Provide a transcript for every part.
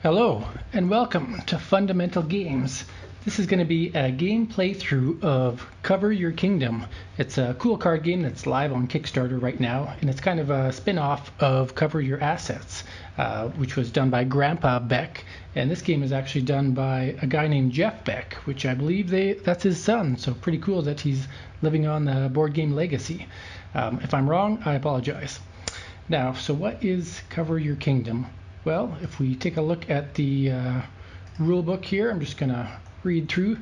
Hello and welcome to Fundamental Games. This is going to be a game playthrough of Cover Your Kingdom. It's a cool card game that's live on Kickstarter right now, and it's kind of a spin-off of Cover Your Assets, which was done by Grandpa Beck. And this game is actually done by a guy named Jeff Beck, which I believe that's his son. So pretty cool that he's living on the board game legacy. If I'm wrong, I apologize. Now, so what is Cover Your Kingdom? Well, if we take a look at the rule book here, I'm just going to read through.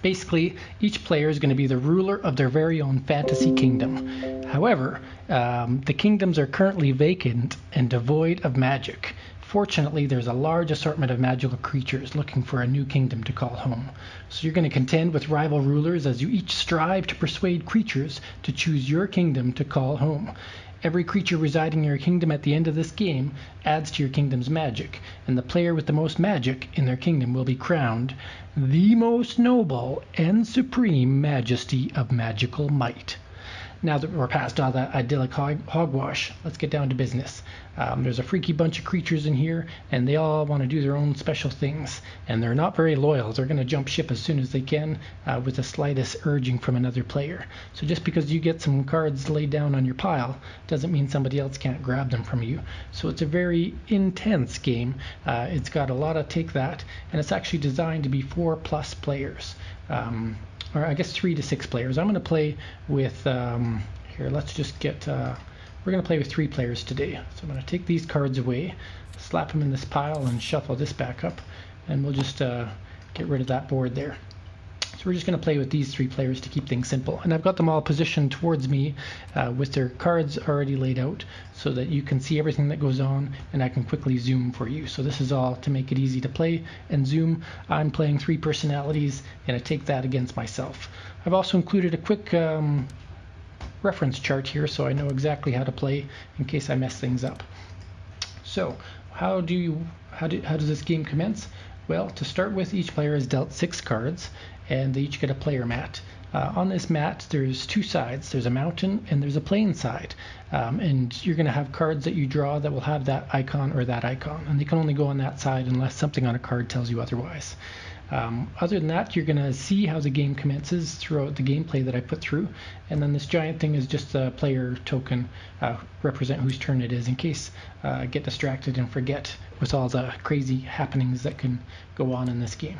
Basically, each player is going to be the ruler of their very own fantasy kingdom. However, the kingdoms are currently vacant and devoid of magic. Fortunately, there's a large assortment of magical creatures looking for a new kingdom to call home. So you're going to contend with rival rulers as you each strive to persuade creatures to choose your kingdom to call home. Every creature residing in your kingdom at the end of this game adds to your kingdom's magic, and the player with the most magic in their kingdom will be crowned the most noble and supreme majesty of magical might. Now that we're past all that idyllic hogwash, let's get down to business. There's a freaky bunch of creatures in here, and they all want to do their own special things, and they're not very loyal. They're going to jump ship as soon as they can with the slightest urging from another player. So just because you get some cards laid down on your pile doesn't mean somebody else can't grab them from you. So it's a very intense game. It's got a lot of take that, and it's actually designed to be 4+ players. Or I guess 3 to 6 players. I'm going to play with, here, let's just get, we're going to play with 3 players today. So I'm going to take these cards away, slap them in this pile, and shuffle this back up, and we'll just get rid of that board there. So we're just going to play with these 3 players to keep things simple. And I've got them all positioned towards me with their cards already laid out so that you can see everything that goes on, and I can quickly zoom for you. So this is all to make it easy to play and zoom. I'm playing 3 personalities, and I take that against myself. I've also included a quick reference chart here so I know exactly how to play in case I mess things up. So how does this game commence? Well, to start with, each player is dealt 6 cards, and they each get a player mat. On this mat, there's 2 sides. There's a mountain and there's a plain side. And you're going to have cards that you draw that will have that icon or that icon, and they can only go on that side unless something on a card tells you otherwise. Other than that, you're going to see how the game commences throughout the gameplay that I put through, and then this giant thing is just a player token, represent whose turn it is in case I get distracted and forget with all the crazy happenings that can go on in this game.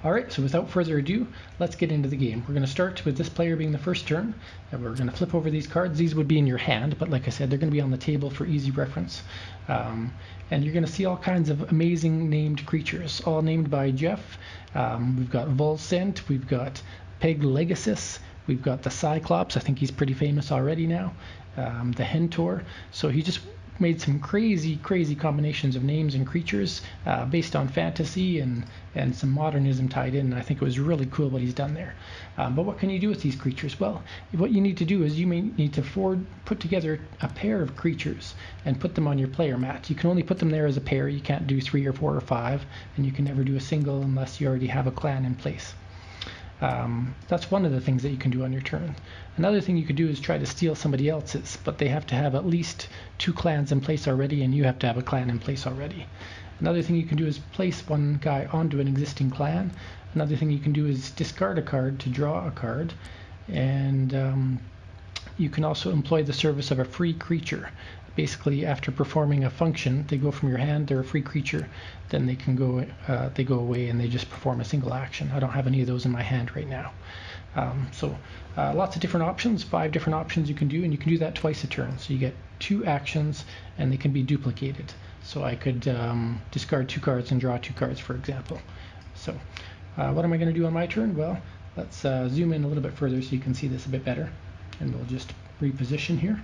Alright, so without further ado, let's get into the game. We're going to start with this player being the first turn, and we're going to flip over these cards. These would be in your hand, but like I said, they're going to be on the table for easy reference. And you're going to see all kinds of amazing named creatures, all named by Jeff. We've got Volcent, we've got Peg Legasis, we've got the Cyclops. I think he's pretty famous already now. The Hentor. So he just made some crazy combinations of names and creatures based on fantasy and some modernism tied in. And I think it was really cool what he's done there. But what can you do with these creatures? Well, what you need to do is you may need to put together a pair of creatures and put them on your player mat. You can only put them there as a pair. You can't do 3 or 4 or 5, and you can never do a single unless you already have a clan in place. That's one of the things that you can do on your turn. Another thing you could do is try to steal somebody else's, but they have to have at least 2 clans in place already, and you have to have a clan in place already. Another thing you can do is place one guy onto an existing clan. Another thing you can do is discard a card to draw a card, and you can also employ the service of a free creature. Basically, after performing a function, they go from your hand, they're a free creature, then they can go away and they just perform a single action. I don't have any of those in my hand right now. So lots of different options, 5 different options you can do, and you can do that twice a turn. So you get 2 actions, and they can be duplicated. So I could discard 2 cards and draw 2 cards, for example. So what am I going to do on my turn? Well, let's zoom in a little bit further so you can see this a bit better, and we'll just reposition here.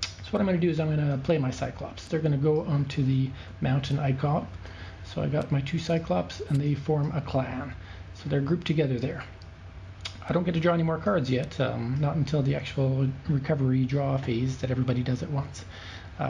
So what I'm going to do is I'm going to play my Cyclops. They're going to go onto the mountain icon. So I got my 2 Cyclops, and they form a clan. So they're grouped together there. I don't get to draw any more cards yet, not until the actual recovery draw phase that everybody does at once.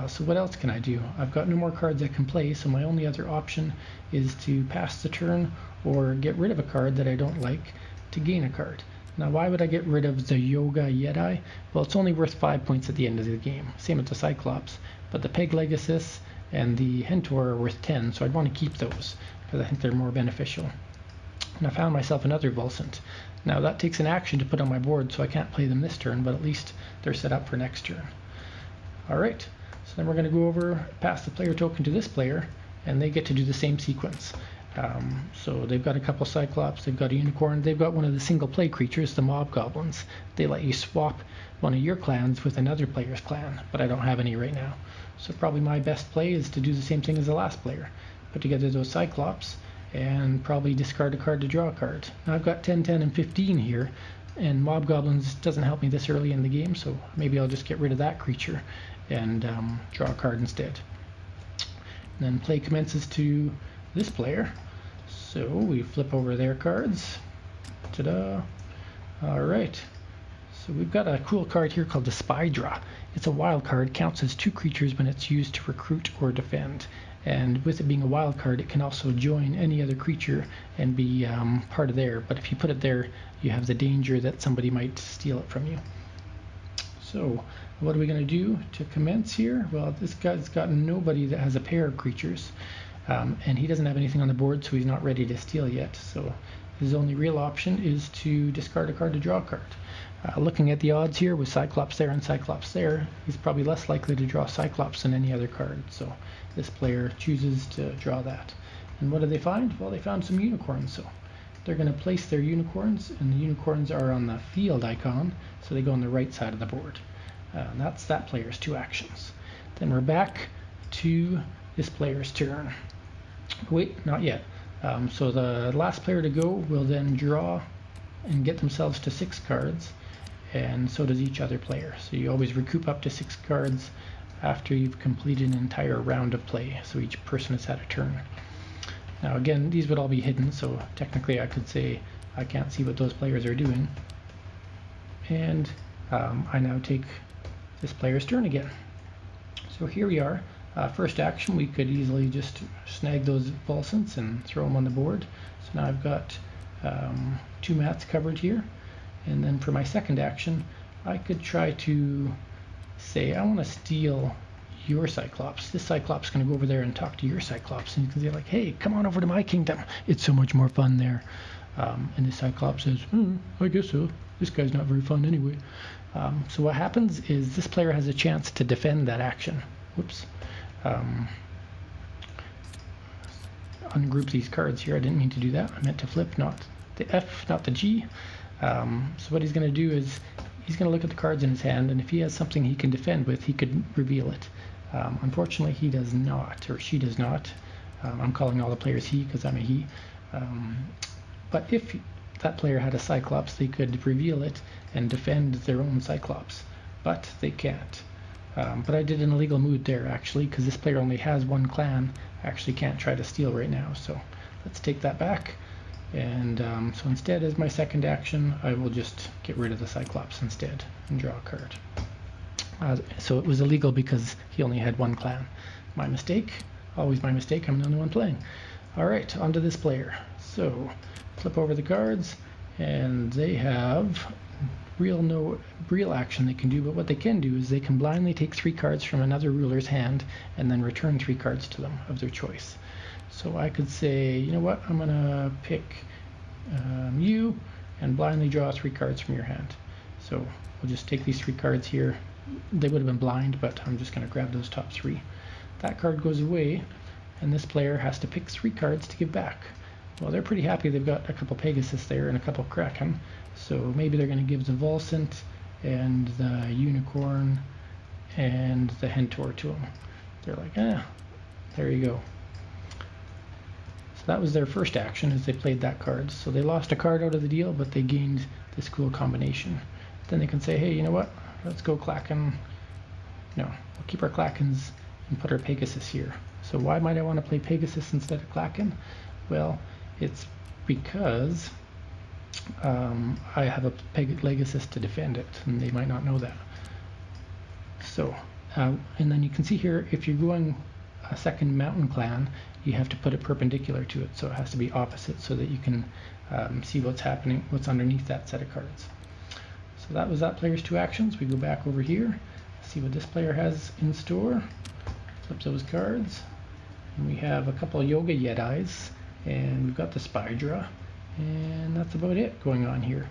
So what else can I do? I've got no more cards I can play, so my only other option is to pass the turn or get rid of a card that I don't like to gain a card. Now, why would I get rid of the Yoga Yeti? Well, it's only worth 5 points at the end of the game, same as the Cyclops, but the Peg Legasis and the Hentor are worth 10, so I'd want to keep those because I think they're more beneficial. And I found myself another Vulsant. Now that takes an action to put on my board, so I can't play them this turn, but at least they're set up for next turn. Alright, so then we're going to go over, pass the player token to this player, and they get to do the same sequence. So they've got a couple Cyclops, they've got a Unicorn, they've got one of the single play creatures, the Mob Goblins. They let you swap one of your clans with another player's clan, but I don't have any right now. So probably my best play is to do the same thing as the last player. Put together those Cyclops, and probably discard a card to draw a card. Now I've got 10, 10, and 15 here, and Mob Goblins doesn't help me this early in the game, so maybe I'll just get rid of that creature and draw a card instead. And then play commences to this player. So we flip over their cards. Ta-da! Alright. So we've got a cool card here called the Spydra. It's a wild card, counts as 2 creatures when it's used to recruit or defend. And with it being a wild card, it can also join any other creature and be part of there. But if you put it there, you have the danger that somebody might steal it from you. So what are we going to do to commence here? Well, this guy's got nobody that has a pair of creatures. And he doesn't have anything on the board, so he's not ready to steal yet. So his only real option is to discard a card to draw a card. Looking at the odds here with Cyclops there and Cyclops there, he's probably less likely to draw Cyclops than any other card. So this player chooses to draw that. And what do they find? Well, they found some unicorns. So they're going to place their unicorns, and the unicorns are on the field icon, so they go on the right side of the board. That's that player's 2 actions. Then we're back to this player's turn. Wait, not yet. So the last player to go will then draw and get themselves to 6 cards, and so does each other player. So you always recoup up to 6 cards after you've completed an entire round of play, so each person has had a turn. Now again, these would all be hidden, so technically I could say I can't see what those players are doing. And I now take this player's turn again. So here we are. First action, we could easily just snag those Vulsants and throw them on the board. So now I've got 2 mats covered here. And then for my second action, I could try to say, I want to steal your Cyclops. This Cyclops is going to go over there and talk to your Cyclops. And you can say like, hey, come on over to my kingdom. It's so much more fun there. And the Cyclops says, I guess so. This guy's not very fun anyway. So what happens is this player has a chance to defend that action. Whoops. Ungroup these cards here. I didn't mean to do that. I meant to flip, not the F, not the G. So what he's going to do is he's going to look at the cards in his hand, and if he has something he can defend with, he could reveal it. Unfortunately, he does not, or she does not. I'm calling all the players he because I'm a he. But if that player had a Cyclops, they could reveal it and defend their own Cyclops, but they can't. But I did an illegal move there, actually, because this player only has 1 clan. I actually can't try to steal right now, so let's take that back. And so instead, as my second action, I will just get rid of the Cyclops instead and draw a card. So it was illegal because he only had 1 clan. My mistake. Always my mistake. I'm the only one playing. All right, on to this player. So flip over the cards, and they have no real action they can do, but what they can do is they can blindly take 3 cards from another ruler's hand and then return 3 cards to them of their choice. So I could say, you know what, I'm going to pick you and blindly draw 3 cards from your hand. So we'll just take these 3 cards here. They would have been blind, but I'm just going to grab those top 3. That card goes away, and this player has to pick 3 cards to give back. Well, they're pretty happy. They've got a couple Pegasus there and a couple Kraken. So maybe they're going to give the Vulsant and the Unicorn and the Hentor to them. They're like, there you go. So that was their first action, as they played that card. So they lost a card out of the deal, but they gained this cool combination. Then they can say, hey, you know what? Let's go Kraken. No, we'll keep our Krakens and put our Pegasus here. So why might I want to play Pegasus instead of Kraken? Well, it's because I have a Pegasus to defend it, and they might not know that. So, and then you can see here, if you're going a second mountain clan, you have to put it perpendicular to it, so it has to be opposite so that you can see what's happening, what's underneath that set of cards. So that was that player's 2 actions. We go back over here, see what this player has in store, flip those cards. And we have a couple of Yoga Yedis, and we've got the Spydra, and that's about it going on here.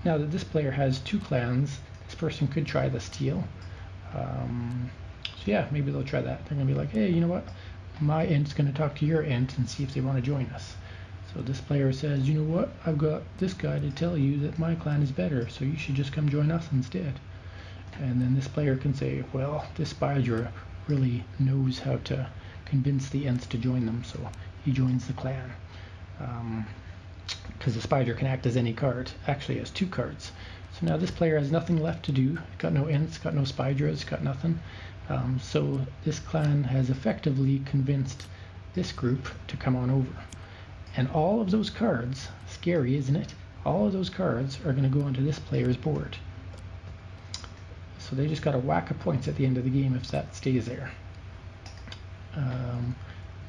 Now that this player has 2 clans, this person could try the Steel. So yeah, maybe they'll try that. They're going to be like, hey, you know what? My ent's going to talk to your ent and see if they want to join us. So this player says, you know what? I've got this guy to tell you that my clan is better, so you should just come join us instead. And then this player can say, well, this Spydra really knows how to convince the ents to join them, so he joins the clan. Because the Spydra can act as any card. Actually, has 2 cards. So now this player has nothing left to do. Got no ents, got no Spydras, got nothing. So this clan has effectively convinced this group to come on over. And all of those cards, scary isn't it? All of those cards are going to go onto this player's board. So they just got a whack of points at the end of the game if that stays there. And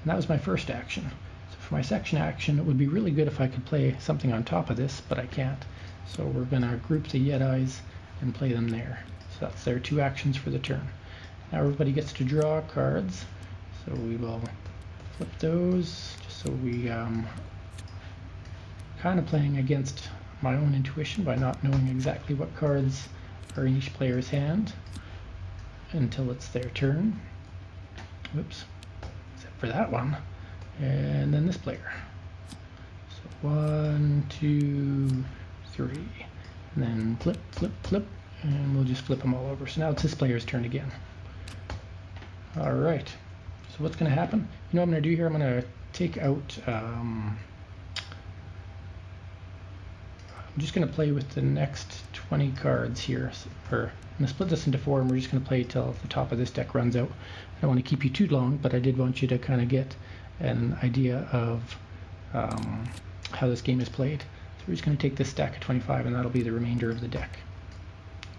that was my first action. So for my second action, it would be really good if I could play something on top of this, but I can't. So we're going to group the Yedis and play them there. So that's their 2 actions for the turn. Now everybody gets to draw cards. So we will flip those, just so we kind of playing against my own intuition by not knowing exactly what cards are in each player's hand until it's their turn. Whoops, except for that one. And then this player. So 1, 2, 3. And then flip, flip, flip, and we'll just flip them all over. So now it's this player's turn again. Alright, so what's going to happen? You know what I'm going to do here? I'm going to take out, I'm just going to play with the next 20 cards here. I'm going to split this into 4, and we're just going to play till the top of this deck runs out. I don't want to keep you too long, but I did want you to kind of get an idea of how this game is played. So we're just going to take this stack of 25, and that'll be the remainder of the deck.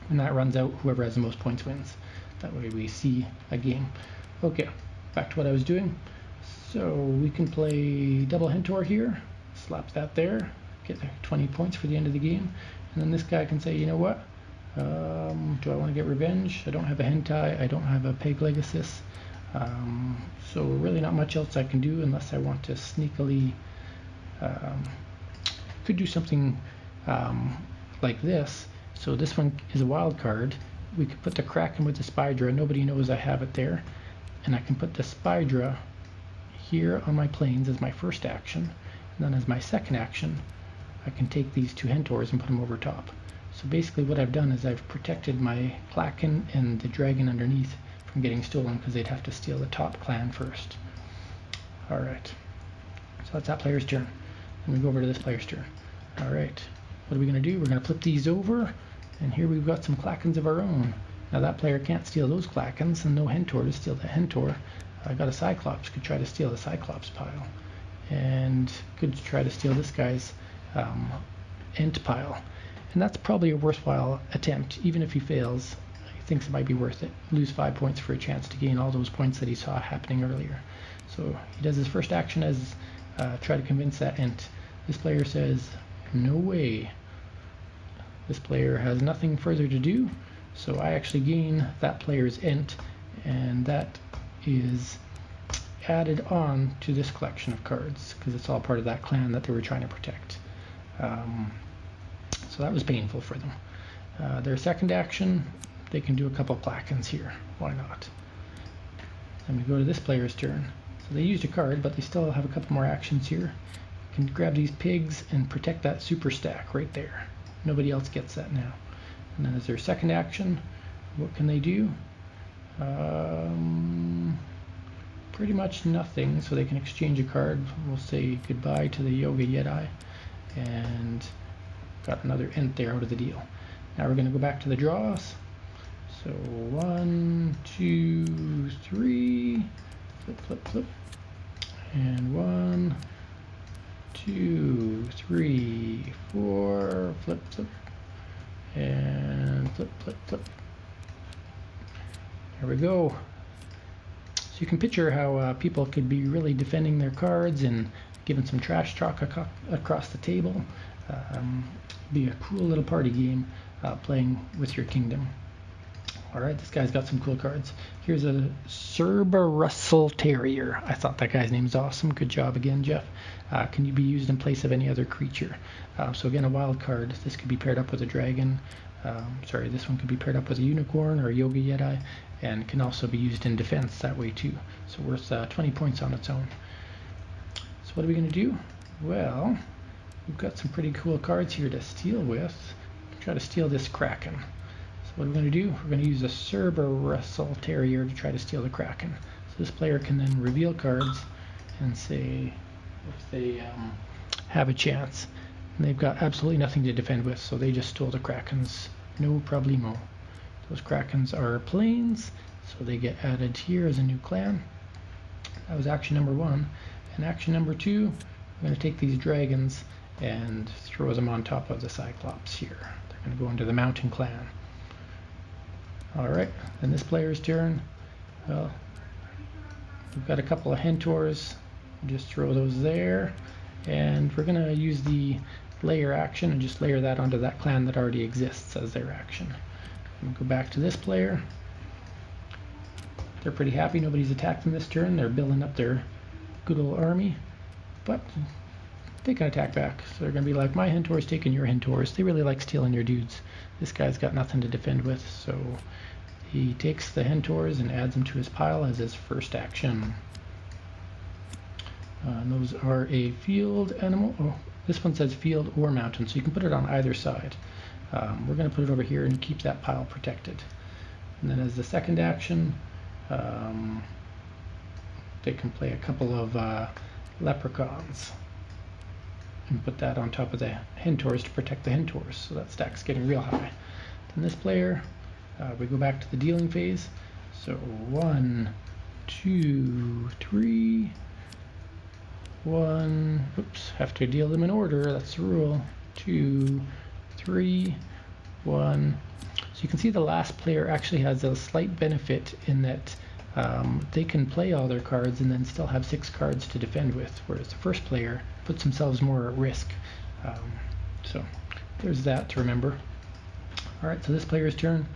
When that runs out, whoever has the most points wins. That way we see a game. Okay, back to what I was doing. So we can play double Hentor here, slap that there, get 20 points for the end of the game. And then this guy can say, you know what? Do I want to get revenge? I don't have a hentai, I don't have a peg legacy. So really not much else I can do unless I want to sneakily, could do something like this. So this one is a wild card. We could put the Kraken with the Spydra, nobody knows I have it there. And I can put the Spydra here on my plains as my first action. And then as my second action, I can take these 2 Hentors and put them over top. So basically what I've done is I've protected my Kraken and the dragon underneath from getting stolen, because they'd have to steal the top clan first. Alright, so that's that player's turn. Then we go over to this player's turn. Alright, what are we going to do? We're going to flip these over, and here we've got some Krakens of our own. Now that player can't steal those Krakens, and no Hentor to steal the Hentor. I got a Cyclops, could try to steal the Cyclops pile. And could try to steal this guy's Ent pile. And that's probably a worthwhile attempt. Even if he fails, he thinks it might be worth it. Lose 5 points for a chance to gain all those points that he saw happening earlier. So he does his first action as try to convince that Ent. This player says, no way. This player has nothing further to do, so I actually gain that player's Ent, and that is added on to this collection of cards because it's all part of that clan that they were trying to protect. So that was painful for them. Their second action, they can do a couple Krakens here. Why not? Then we go to this player's turn. So they used a card, but they still have a couple more actions here. You can grab these pigs and protect that super stack right there. Nobody else gets that now. And then as their second action, what can they do? Pretty much nothing, so they can exchange a card. We'll say goodbye to the Yoga Yeti, and got another Ent there out of the deal. Now we're going to go back to the draws. So 1, 2, 3, flip, flip, flip, and 1, 2, 3, 4, flip, flip, and flip, flip, flip. There we go. So you can picture how people could be really defending their cards and giving some trash talk across the table. Be a cool little party game playing with your kingdom. All right, this guy's got some cool cards. Here's a Cerberus Terrier. I thought that guy's name is awesome. Good job again, Jeff. Can you be used in place of any other creature? So again, a wild card. This could be paired up with a dragon. This one could be paired up with a unicorn or a Yoga Yeti, and can also be used in defense that way too. So worth 20 points on its own. So what are we going to do? Well, we've got some pretty cool cards here to steal with. Try to steal this Kraken. So what are we going to do? We're going to use a Cerberus Terrier to try to steal the Kraken. So this player can then reveal cards and say if they have a chance. And they've got absolutely nothing to defend with, so they just stole the Krakens. No problemo. Those Krakens are planes, so they get added here as a new clan. That was action number 1. And action number 2, I'm going to take these dragons and throw them on top of the Cyclops here. They're going to go into the Mountain Clan. Alright, then this player's turn. Well, we've got a couple of Hentors. Just throw those there. And we're going to use the layer action and just layer that onto that clan that already exists as their action. We'll go back to this player. They're pretty happy. Nobody's attacked them this turn. They're building up their good old army. But they can attack back. So they're going to be like, my Hentor's taking your Hentors. They really like stealing your dudes. This guy's got nothing to defend with, so he takes the Hentors and adds them to his pile as his first action. And those are a field animal. Oh, this one says field or mountain, so you can put it on either side. We're going to put it over here and keep that pile protected. And then as the second action, they can play a couple of leprechauns and put that on top of the Hentors to protect the Hentors, so that stack's getting real high. Then this player, we go back to the dealing phase. So 1, 2, 3. Have to deal them in order, that's the rule. 2, 3, 1. So you can see the last player actually has a slight benefit in that they can play all their cards and then still have 6 cards to defend with, whereas the first player puts themselves more at risk. So there's that to remember. Alright, so this player's turn.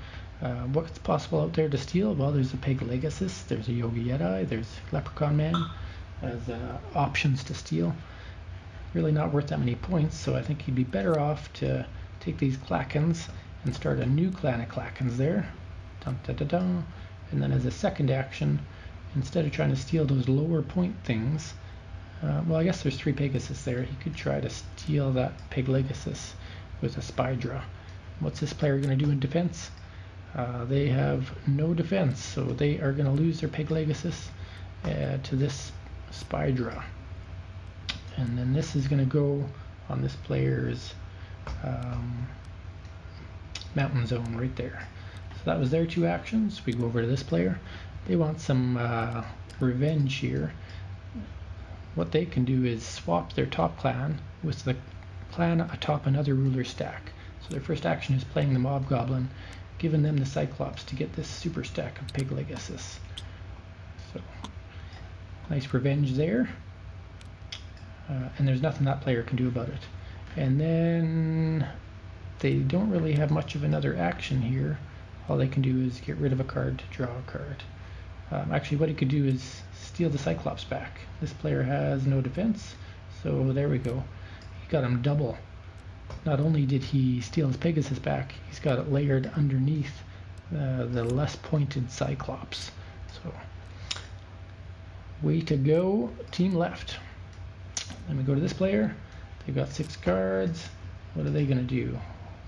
What's possible out there to steal? Well, there's a Peglegasus, there's a Yoga Yeti, there's Leprechaun Man as options to steal. Really not worth that many points, so I think he'd be better off to take these Klakens and start a new clan of Klakens there. Dun, dun, dun, dun. And then as a second action, instead of trying to steal those lower point things, well, I guess there's 3 Pegasus there. He could try to steal that Peglegasus with a Spydra. What's this player going to do in defense? They have no defense, so they are going to lose their Peglegasus to this Spydra. And then this is going to go on this player's mountain zone right there. So that was their 2 actions. We go over to this player. They want some revenge here. What they can do is swap their top clan with the clan atop another ruler stack. So their first action is playing the Mob Goblin, giving them the Cyclops to get this super stack of Peglegasus. So nice revenge there. And there's nothing that player can do about it. And then they don't really have much of another action here. All they can do is get rid of a card to draw a card. Actually, what he could do is steal the Cyclops back. This player has no defense, so there we go. He got him double. Not only did he steal his Pegasus back, he's got it layered underneath the less pointed Cyclops. So, way to go, team left. Then we go to this player. They've got 6 cards. What are they going to do?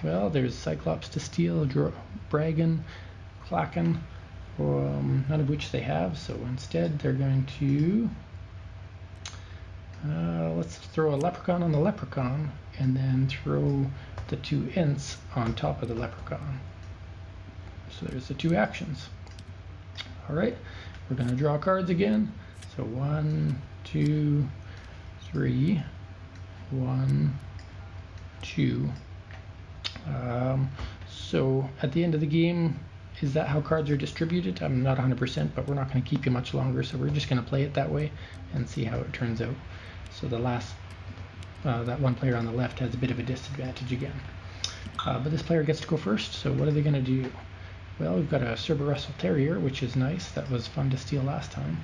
Well, there's Cyclops to steal, Bragan, Klaken, none of which they have, so instead they're going to let's throw a Leprechaun on the Leprechaun and then throw the 2 Ints on top of the Leprechaun. So there's the 2 actions. Alright, we're going to draw cards again. So 1, 2, 3, 1, 2. So at the end of the game, is that how cards are distributed? I'm not 100%, but we're not going to keep you much longer, so we're just going to play it that way and see how it turns out. So the last, that one player on the left has a bit of a disadvantage again. But this player gets to go first, so what are they going to do? Well, we've got a Cerber Russell Terrier, which is nice. That was fun to steal last time.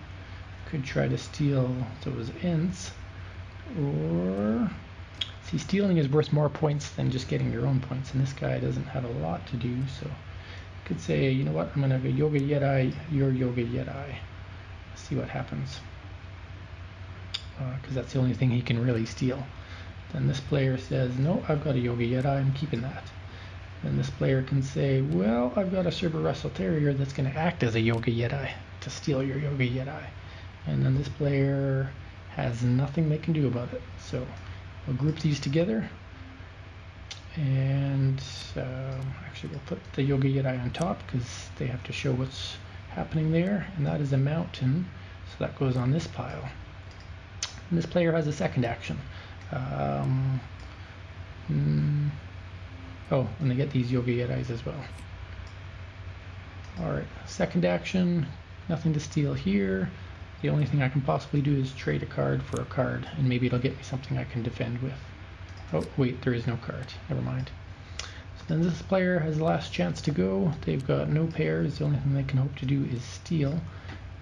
Could try to steal those Ents. Or... see, stealing is worth more points than just getting your own points, and this guy doesn't have a lot to do, so I could say, you know what, I'm going to go Yoga Yeti, your Yoga Yeti. See what happens. Because that's the only thing he can really steal. Then this player says, no, I've got a Yoga Yeti, I'm keeping that. Then this player can say, well, I've got a Cerber Russell Terrier that's going to act as a Yoga Yeti to steal your Yoga Yeti. And then this player has nothing they can do about it. So we'll group these together. And actually we'll put the Yoga Yeti on top because they have to show what's happening there. And that is a mountain. So that goes on this pile. And this player has a second action. Oh, and they get these Yoga Yetis as well. Alright, second action, nothing to steal here. The only thing I can possibly do is trade a card for a card, and maybe it'll get me something I can defend with. Oh, wait, there is no card. Never mind. So then this player has the last chance to go. They've got no pairs. The only thing they can hope to do is steal.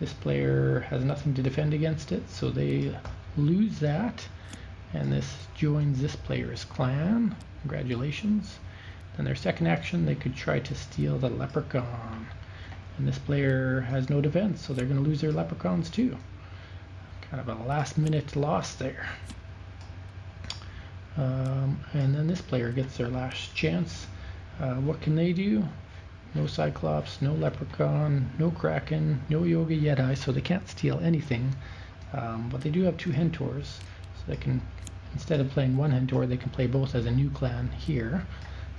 This player has nothing to defend against it, so they lose that. And this joins this player's clan. Congratulations. Then their second action, they could try to steal the leprechaun. And this player has no defense, so they're going to lose their leprechauns too. Kind of a last minute loss there. And then this player gets their last chance. What can they do? No Cyclops, no Leprechaun, no Kraken, no Yoga Yeti, so they can't steal anything. But they do have two Hentors, so they can, instead of playing one Hentor, they can play both as a new clan here.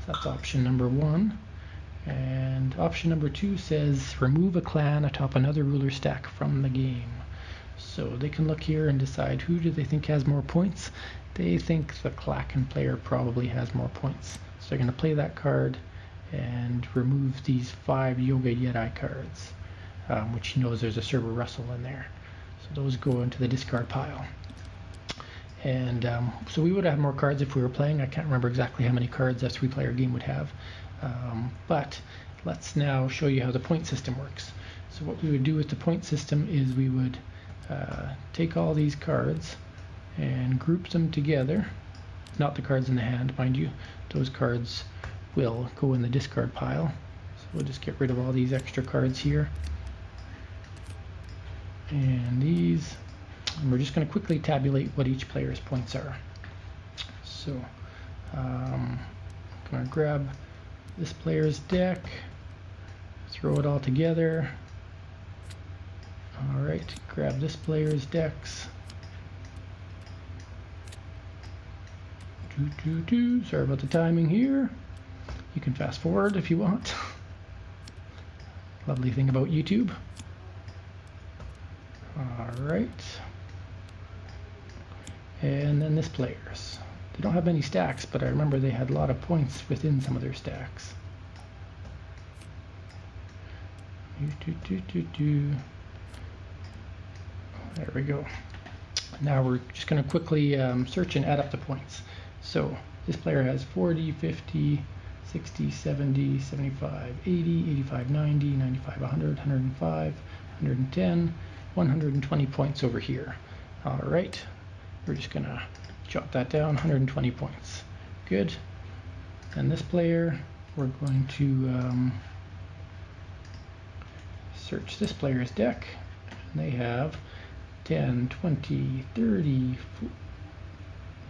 So that's option number 1. And option number 2 says remove a clan atop another ruler stack from the game. So they can look here and decide who do they think has more points. They think the Kraken player probably has more points. So they're going to play that card and remove these 5 Yoga Yeti cards, which he knows there's a Cerber Russell in there. So those go into the discard pile. And so we would have more cards if we were playing. I can't remember exactly how many cards a 3-player game would have. But let's now show you how the point system works. So what we would do with the point system is we would take all these cards and group them together. Not the cards in the hand, mind you. Those cards will go in the discard pile. So we'll just get rid of all these extra cards here. And these. And we're just going to quickly tabulate what each player's points are. So I'm going to grab this player's deck, throw it all together. Alright, grab this player's decks. Sorry about the timing here. You can fast forward if you want. Lovely thing about YouTube. Alright. And then this player's. They don't have many stacks, but I remember they had a lot of points within some of their stacks. There we go. Now we're just going to quickly search and add up the points. So this player has 40, 50, 60, 70, 75, 80, 85, 90, 95, 100, 105, 110, 120 points over here. All right, we're just going to jot that down, 120 points. Good. And this player, we're going to search this player's deck. And they have 10, 20, 30,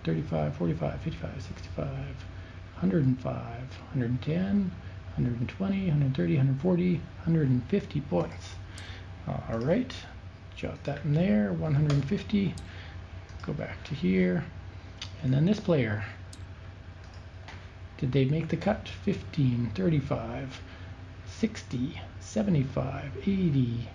35, 45, 55, 65, 105, 110, 120, 130, 140, 150 points. All right, jot that in there, 150. Go back to here. And then this player, did they make the cut? 15, 35, 60, 75, 80,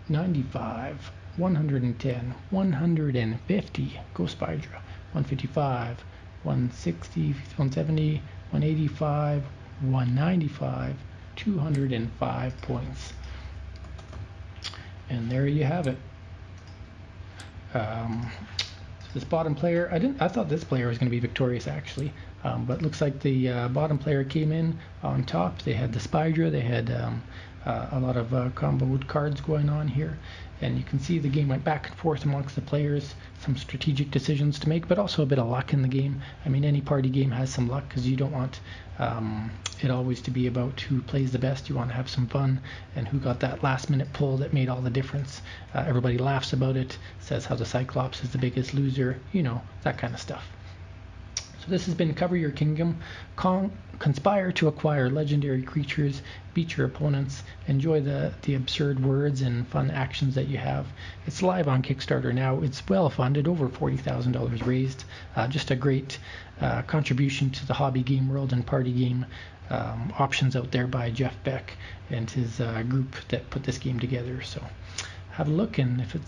95, 110, 150, go Spydra, 155, 160, 170, 185, 195, 205 points. And there you have it. So this bottom player, I thought this player was going to be victorious actually. But looks like the bottom player came in on top. They had the Spydra, they had a lot of comboed cards going on here, and you can see the game went back and forth amongst the players, some strategic decisions to make, but also a bit of luck in the game. I mean, any party game has some luck, because you don't want it always to be about who plays the best. You want to have some fun, and who got that last minute pull that made all the difference. Everybody laughs about it, says how the Cyclops is the biggest loser, you know, that kind of stuff. So this has been Cover Your Kingdom. Conspire to acquire legendary creatures, beat your opponents, enjoy the absurd words and fun actions that you have. It's live on Kickstarter now. It's well funded, over $40,000 raised. Just a great contribution to the hobby game world and party game options out there by Beck and his group that put this game together. So have a look, and if it's